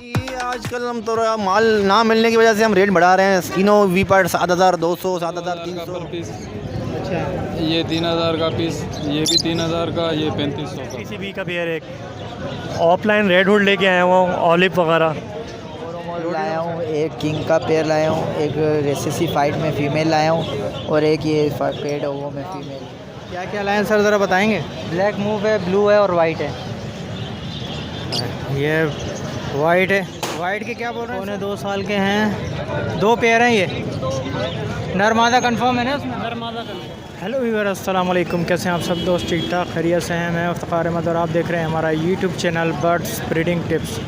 ये आजकल हम तो माल ना मिलने की वजह से हम रेट बढ़ा रहे हैं। इनो वी पैड 7200, 7300 पर पीस। अच्छा, ये 3000 का पीस, ये भी 3000 का, ये 3500 का। पीसीबी का पेयर एक ऑफलाइन रेड हुड लेके आया हुआ हूँ, ऑलिव वगैरह लाया हूँ, एक किंग का पेयर लाया हूँ, एक रेसिसी फाइट में फ़ीमेल लाया हूँ और एक ये पेड ओवो में फ़ीमेल। क्या क्या लाए हैं सर, ज़रा बताएंगे। ब्लैक मूव है, ब्लू है और वाइट है। ये वाइट है, वाइट के क्या बोल रहे हैं? पौने 2 साल के हैं, 2 पेयर हैं ये। नरमादा कंफर्म है ना उसमें? नरमादा कंफर्म। हेलो व्यूअर, अस्सलाम वालेकुम। कैसे हैं आप सब दोस्त? ठीक ठाक खैरियत से हैं। मैं इफ्तिखार अहमद और आप देख रहे हैं हमारा YouTube channel birds breeding tips.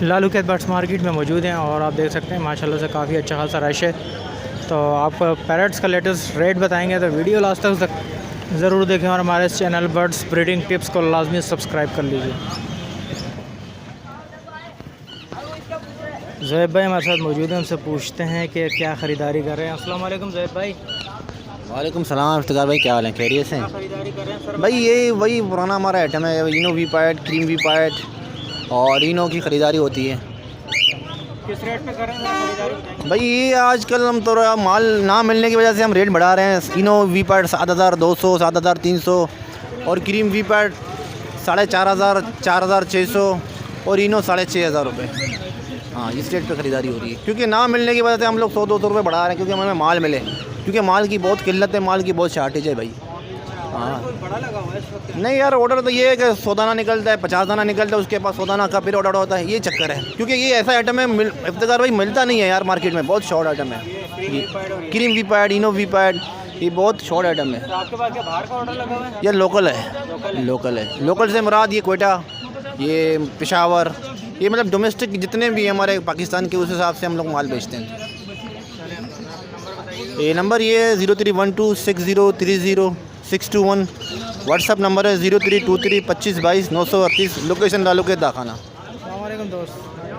Lalu के बर्ड्स मार्केट में मौजूद हैं और आप देख सकते हैं माशाल्लाह से काफ़ी अच्छा खासा रश है। तो आपको पैरट्स का लेटेस्ट रेट बताएंगे, तो वीडियो लास्ट तक ज़रूर देखें और हमारे इस चैनल बर्ड्स ब्रीडिंग टिप्स को लाजमी सब्सक्राइब कर लीजिए। ज़ैब भाई हमारे साथ मौजूद हैं, उनसे पूछते हैं कि क्या ख़रीदारी कर रहे हैं। अस्सलाम वालेकुम ज़ैब भाई। वालेकुम सलाम इफ्तिखार भाई, क्या हाल है? खैरियत से हैं? ख़रीदारी कर रहे हैं सर भाई ये वही पुराना हमारा आइटम है, Eno we pad, cream we pad और इनो की ख़रीदारी होती है। किस रेट पे कर रहे हैं ख़रीदारी? भाई ये आजकल हम तो माल ना मिलने की वजह से हम रेट बढ़ा रहे हैं। इनो वी पैड 7200, 7300 और क्रीम वी पैड 4500, 4600 और इनो 6500 रुपये। हाँ, इस रेट पे ख़रीदारी हो रही है क्योंकि ना मिलने की वजह से हम लोग 100-200 रुपये बढ़ा रहे हैं क्योंकि हमें माल मिले, क्योंकि माल की बहुत किल्लत है, माल की बहुत शार्टेज है भाई। हाँ बड़ा लगा हुआ है इस वक्त। नहीं यार, ऑर्डर तो ये है कि 100 दाना निकलता है, 50 दाना निकलता है, उसके पास 100 दाना का फिर ऑर्डर होता है, ये चक्कर है। क्योंकि ये ऐसा आइटम है इफ्तिखार भाई मिलता नहीं है यार मार्केट में, बहुत शॉर्ट आइटम है। क्रीम वी पैड, इनो वी पैड, ये बहुत शॉर्ट आइटम है। तो आपके पास क्या बाहर का ऑर्डर लगा हुआ है? ये लोकल है, लोकल है। लोकल से मुराद ये कोयटा, ये पेशावर, ये मतलब डोमेस्टिक जितने भी हमारे पाकिस्तान के, उस हिसाब से हम लोग माल बेचते हैं। ये नंबर ये 031260300621, व्हाट्सअप नंबर है 0323252938। लोकेशन लालू के दाखाना। अस्सलाम वालेकुम दोस्त।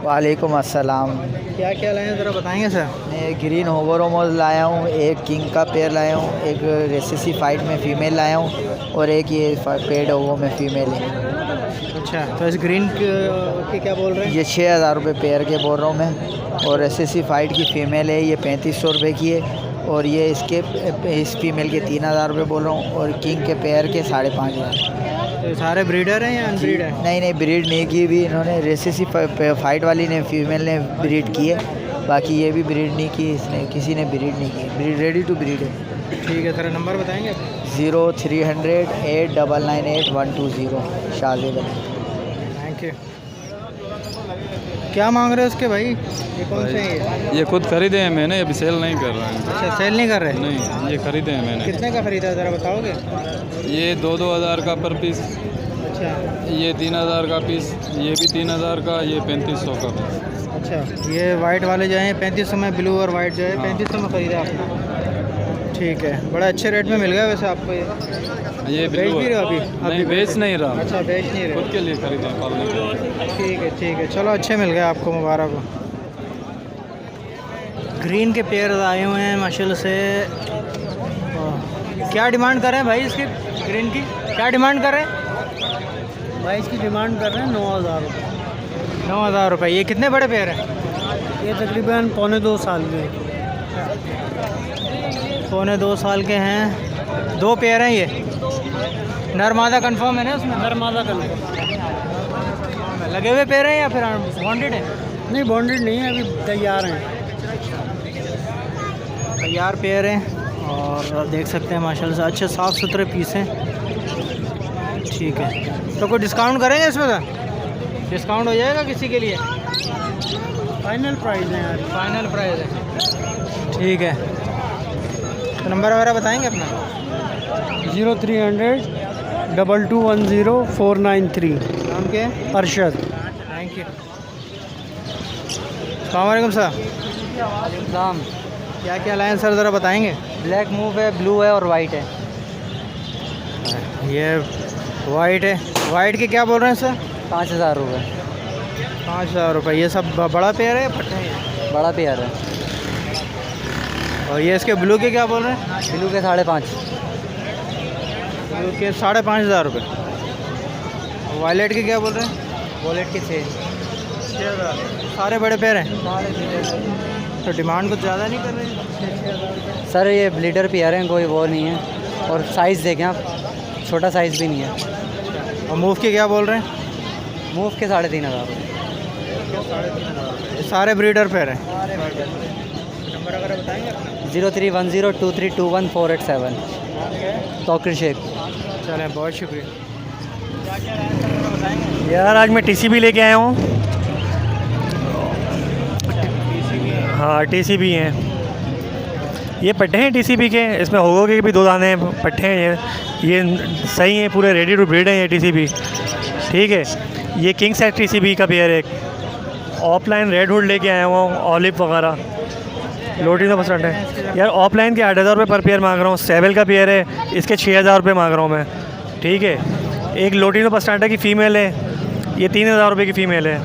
वालेकुम अस्सलाम। क्या क्या लाए हैं ज़रा बताएंगे सर। मैं ग्रीन होवरोमोज लाया हूँ, एक किंग का पेयर लाया हूँ, एक रेसिसी फाइट में फ़ीमेल लाया हूँ और एक ये पेड ओवो में फ़ीमेल है। अच्छा, तो इस ग्रीन के क्या बोल रहे हैं? ये 6000 रुपये पेयर के बोल रहा हूँ मैं, और रेसिसी फाइट की फ़ीमेल है, ये 3500 रुपये की है, और ये इस फीमेल के 3000 रुपये बोल रहा हूँ, और किंग के पेयर के 5500। तो ये सारे ब्रीडर हैं या अनब्रीड है? नहीं, ब्रीड नहीं की भी इन्होंने, रेसिसी फाइट वाली ने फीमेल ने ब्रीड की है, बाकी ये भी ब्रीड नहीं की, इसने किसी ने ब्रीड नहीं की, ब्रीड रेडी टू ब्रीड है। ठीक है सर, नंबर बताएंगे? 0300 899 120 शाहजेब। Thank you. क्या मांग रहे हो इसके भाई? ये कौन से हैं ये खुद खरीदे हैं मैंने, अभी सेल नहीं कर रहा है। अच्छा, सेल नहीं कर रहे? नहीं, ये खरीदे हैं मैंने। कितने का खरीदा ज़रा बताओगे? ये 2-2000 का पर पीस, अच्छा ये 3000 का पीस, ये भी 3000 का, ये 3500 का पीस। अच्छा, ये वाइट वाले जो हैं 3500 में, ब्लू और वाइट जो है 3500 में ख़रीदा आपने। ठीक है, बड़ा अच्छे रेट में मिल गया वैसे आपको ये बेच ब्लू भी रहे हो अभी? नहीं, बेच नहीं रहा। अच्छा, बेच नहीं रहे। खुद के लिए खरीदे हैं, पालने के लिए। ठीक है, चलो अच्छे मिल गए आपको, मुबारक हो। ग्रीन के पेयर आए हुए हैं माशाल्लाह से। क्या डिमांड कर रहे हैं भाई इसकी, ग्रीन की क्या डिमांड कर रहे हैं? भाई इसकी डिमांड कर रहे हैं 9000 रुपये। 9000 रुपये। ये कितने बड़े पेयर हैं? ये तकरीबन पौने 2 साल के। पौने 2 साल के हैं, 2 पेयर हैं ये। नरमादा कंफर्म है ना उसमें? नरमादा का लगे हुए पेयर हैं या फिर बॉन्डेड है? नहीं, बॉन्डेड नहीं है, अभी तैयार हैं। तैयार पेयर हैं और देख सकते हैं माशाल्लाह से अच्छे साफ़ सुथरे पीस हैं। ठीक है, तो कोई डिस्काउंट करेंगे इसमें? सर डिस्काउंट हो जाएगा किसी के लिए? फाइनल प्राइस है यार। फाइनल प्राइस है। ठीक है, तो नंबर वगैरह बताएंगे अपना? 0300 2210 493। नाम क्या है? अरशद। Thank you. अस्सलाम वालेकुम सर। दाम क्या क्या लाए हैं सर, ज़रा बताएंगे? ब्लैक मूव है, ब्लू है और वाइट है। ये वाइट है, वाइट के क्या बोल रहे हैं सर? 5000 रुपये। 5000 रुपये। ये सब बड़ा पेयर है या पट्टे हैं? बड़ा पेयर है। और ये इसके ब्लू के क्या बोल रहे हैं? ब्लू के 5.5। ब्लू के 5500 रुपये। वायलेट के क्या बोल रहे हैं? वॉलेट के 6। 6000 सारे बड़े पैर हैं, तो डिमांड कुछ ज़्यादा नहीं कर रहे? सर ये ब्लीडर पेयर हैं, कोई वो नहीं है। और साइज़ देखें आप, छोटा साइज़ भी नहीं है। और मूव के क्या बोल रहे हैं? मूव के 3500। ये सारे ब्रीडर पैर हैं। नंबर अगर बताएंगे? 0310232147 तोकर शेख। चलें, बहुत शुक्रिया। यार आज मैं टीसीबी लेके आया हूँ। हाँ टीसीबी हैं, ये पट्टे हैं टीसीबी के। इसमें होगो के भी 2 दाने हैं, पट्टे हैं ये सही हैं, पूरे रेडी टू ब्रीड हैं ये टीसीबी। ठीक है, ये किंग साइज टीसीबी का पेयर है। एक ऑफलाइन रेड हुड लेके आया हूँ, ऑलिव वगैरह लोटिनो % है। यार ऑफलाइन के 8000 रुपये पर पेयर मांग रहा हूँ। सेबल का पेयर है, इसके 6000 रुपये मांग रहा हूँ मैं। ठीक है, एक लोटिनो % की फ़ीमेल है, ये 3000 रुपये की फ़ीमेल है।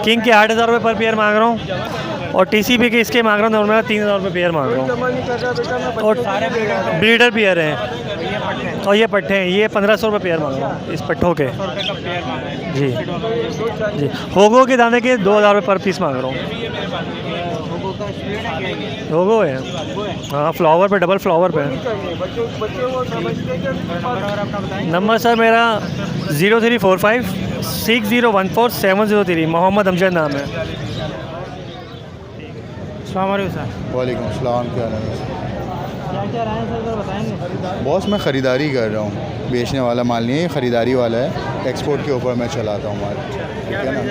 किंग के 8000 रुपये पर पेयर मांग रहा हूँ, और टीसीबी के इसके मांग रहा हूँ नॉर्मल 3000 रुपये पेयर मांग रहा हूँ। और ब्रीडर पेयर हैं, और ये पट्टे हैं, ये 1500 रुपये पेयर मांग रहा हूँ इस पट्टों के। जी जी, होगो के दाने के 2000 रुपये पर पीस मांग रहा हूँ। होगो है, हाँ फ्लावर पे, डबल फ्लावर पे। नंबर सर मेरा 03456014 मोहम्मद अमजद नाम है। अस्सलाम वालेकुम सर। वालेकुम अस्सलाम, क्या हाल है? क्या रहा है सर, ज़रा बताएंगे? बॉस मैं ख़रीदारी कर रहा हूँ, बेचने वाला माल नहीं है, ख़रीदारी वाला है। एक्सपोर्ट के ऊपर मैं चलाता हूँ माल। ठीक है ना?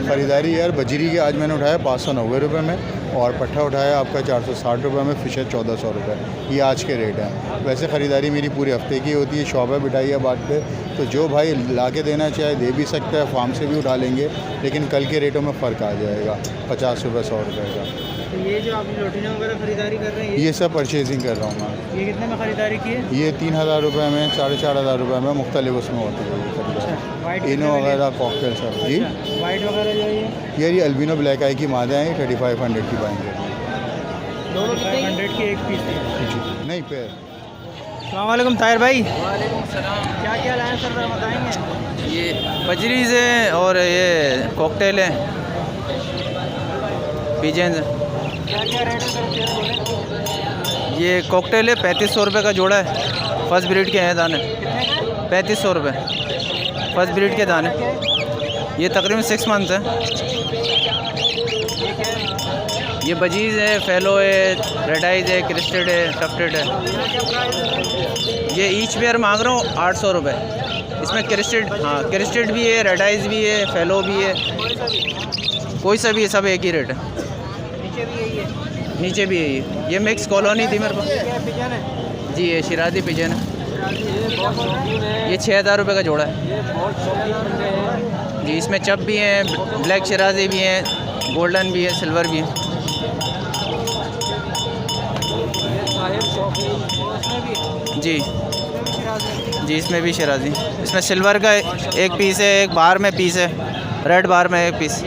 ख़रीदारी यार बजरी के आज मैंने उठाया 590 रुपये में, और पट्ठा उठाया आपका 460 रुपये में, फिशर 1400 रुपये। ये आज के रेट हैं। वैसे ख़रीदारी मेरी पूरे हफ्ते की होती है, शॉप है बिठाइया बाट पे, तो जो भाई ला के देना चाहे दे भी सकता है, फार्म से भी उठा लेंगे, लेकिन कल के रेटों में फ़र्क आ जाएगा 50 रुपये 100 रुपये का। तो ये जो आप लोटिनो वगैरह ख़रीदारी कर रहे हैं, ये सब परचेजिंग कर रहा हूँ मैं। ये कितने में ख़रीदारी की है? ये 3000 रुपये में, 4500 रुपये में, मुख्तलिफ उसमें होती है ये खरीदारी। इनो वगैरह कॉकटेल सब। जी वाइट वगैरह जो है यार ये अल्बिनो ब्लैक आई की मादा है, 3500 की पाएंगे। 500 की एक पीस थी। नहीं पैर। अस्सलाम वालेकुम ताहिर भाई। क्या क्या लाए सर, ज़रा बताएंगे? ये बजरीज है, और ये कॉकटेल है, पिजन। क्या क्या रेट है सर? ये कॉकटेल है 3500 रुपये का जोड़ा है। फर्स्ट ब्रीड के हैं दाने, 3500 रुपये फर्स्ट ब्रीड के दाने। ये तकरीबन 6 मंथ है। ये बजीज़ है, फेलो है, रेड आइज है, क्रिस्टेड है, टफ्टेड है। ये ईच पेयर मांग रहा हूँ 800 रुपये। इसमें क्रिस्टेड, हाँ क्रिस्टेड भी है, रेड आइज भी है, फेलो भी है, कोई सा भी है, सब एक ही रेट है। नीचे भी यही है। ये मिक्स कॉलोनी थी मेरे पास। जी ये शिराजी पिजन है। ये 6000 रुपये का जोड़ा है जी। इसमें चप भी हैं, ब्लैक शिराजी भी हैं, गोल्डन भी है, सिल्वर भी है। जी जी, इसमें भी शिराजी। इसमें सिल्वर का एक पीस है, एक बार में पीस है, रेड बार में एक पीस।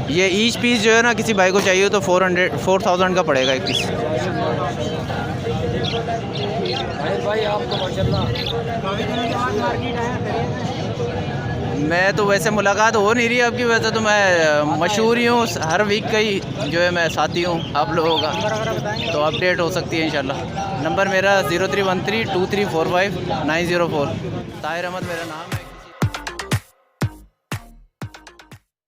ये ईच पीस जो है ना, किसी भाई को चाहिए तो 4000 का पड़ेगा एक पीस। मैं तो वैसे मुलाकात हो नहीं रही आपकी, वैसे तो मैं मशहूर ही हूँ, हर वीक का ही जो है मैं साथी हूँ आप लोगों का, तो अपडेट हो सकती है इंशाल्लाह। नंबर मेरा 03132345 904। ताहिर अहमद मेरा नाम है।